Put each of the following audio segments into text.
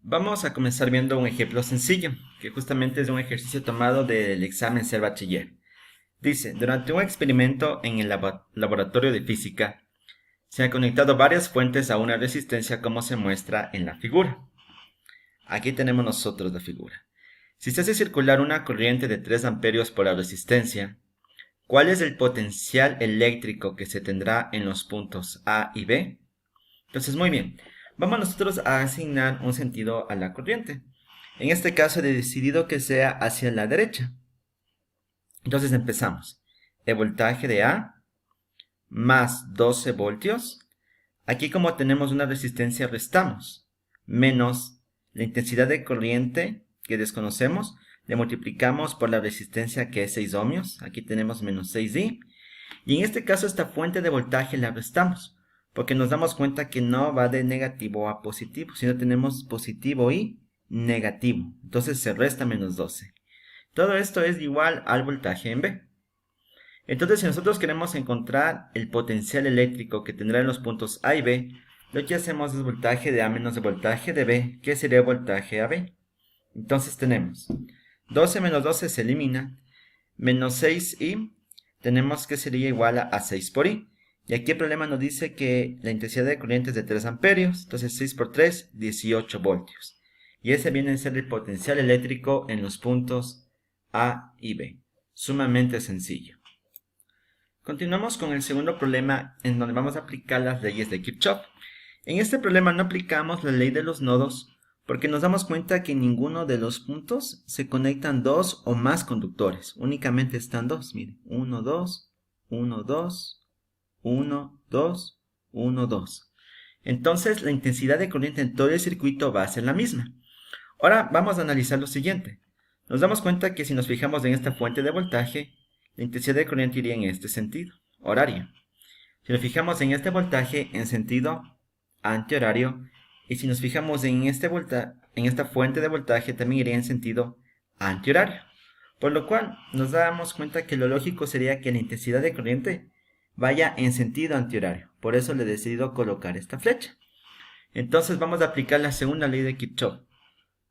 Vamos a comenzar viendo un ejemplo sencillo, que justamente es un ejercicio tomado del examen Ser Bachiller. Dice, durante un experimento en el laboratorio de física, se han conectado varias fuentes a una resistencia como se muestra en la figura. Aquí tenemos nosotros la figura. Si se hace circular una corriente de 3 amperios por la resistencia, ¿cuál es el potencial eléctrico que se tendrá en los puntos A y B? Entonces, muy bien. Vamos nosotros a asignar un sentido a la corriente. En este caso he decidido que sea hacia la derecha. Entonces empezamos. El voltaje de A más 12 voltios. Aquí como tenemos una resistencia restamos. Menos la intensidad de corriente que desconocemos. Le multiplicamos por la resistencia que es 6 ohmios. Aquí tenemos menos 6i. Y en este caso esta fuente de voltaje la restamos, porque nos damos cuenta que no va de negativo a positivo, sino tenemos positivo y negativo. Entonces se resta menos 12. Todo esto es igual al voltaje en B. Entonces si nosotros queremos encontrar el potencial eléctrico que tendrá en los puntos A y B, lo que hacemos es voltaje de A menos el voltaje de B, que sería voltaje AB. Entonces tenemos 12 menos 12 se elimina, menos 6i tenemos que sería igual a 6 por i. Y aquí el problema nos dice que la intensidad de corriente es de 3 amperios. Entonces 6 por 3, 18 voltios. Y ese viene a ser el potencial eléctrico en los puntos A y B. Sumamente sencillo. Continuamos con el segundo problema en donde vamos a aplicar las leyes de Kirchhoff. En este problema no aplicamos la ley de los nodos porque nos damos cuenta que en ninguno de los puntos se conectan dos o más conductores. Únicamente están dos. Miren, 1, 2, 1, 2, 1, 2, 1, 2. Entonces la intensidad de corriente en todo el circuito va a ser la misma. Ahora vamos a analizar lo siguiente. Nos damos cuenta que si nos fijamos en esta fuente de voltaje, la intensidad de corriente iría en este sentido, horario. Si nos fijamos en este voltaje en sentido antihorario, y si nos fijamos en esta fuente de voltaje, también iría en sentido antihorario. Por lo cual, nos damos cuenta que lo lógico sería que la intensidad de corriente vaya en sentido antihorario. Por eso le he decidido colocar esta flecha. Entonces vamos a aplicar la segunda ley de Kirchhoff,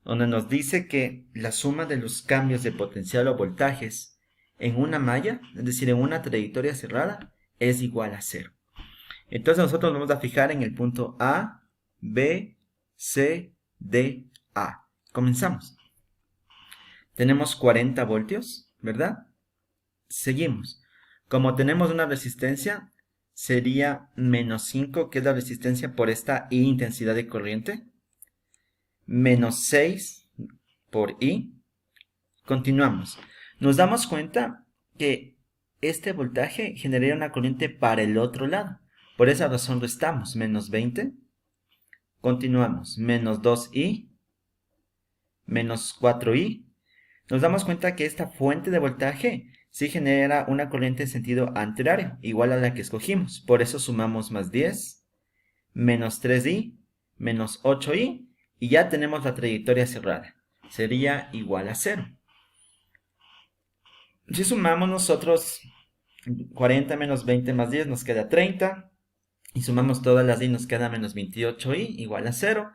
donde nos dice que la suma de los cambios de potencial o voltajes en una malla, es decir, en una trayectoria cerrada, es igual a 0. Entonces nosotros nos vamos a fijar en el punto A, B, C, D, A. Comenzamos. Tenemos 40 voltios, ¿verdad? Seguimos. Como tenemos una resistencia, sería menos 5, que es la resistencia por esta I intensidad de corriente. Menos 6 por I. Continuamos. Nos damos cuenta que este voltaje generaría una corriente para el otro lado. Por esa razón restamos menos 20. Continuamos, menos 2i, menos 4i. Nos damos cuenta que esta fuente de voltaje sí genera una corriente en sentido antihorario, igual a la que escogimos. Por eso sumamos más 10, menos 3i, menos 8i, y ya tenemos la trayectoria cerrada. Sería igual a 0. Si sumamos nosotros 40 menos 20 más 10 nos queda 30. Y sumamos todas las i nos queda menos 28i igual a 0.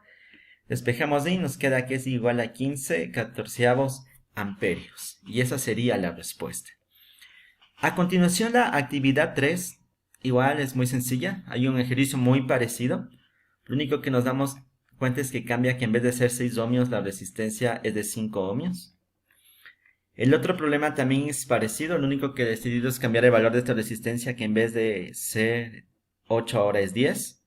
Despejamos i nos queda que es igual a 15 catorceavos amperios. Y esa sería la respuesta. A continuación la actividad 3. Igual es muy sencilla. Hay un ejercicio muy parecido. Lo único que nos damos cuenta es que cambia que en vez de ser 6 ohmios la resistencia es de 5 ohmios. El otro problema también es parecido. Lo único que he decidido es cambiar el valor de esta resistencia, que en vez de ser 8 ahora es 10.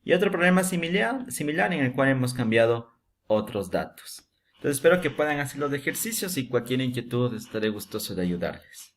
Y otro problema similar en el cual hemos cambiado otros datos. Entonces espero que puedan hacer los ejercicios y cualquier inquietud estaré gustoso de ayudarles.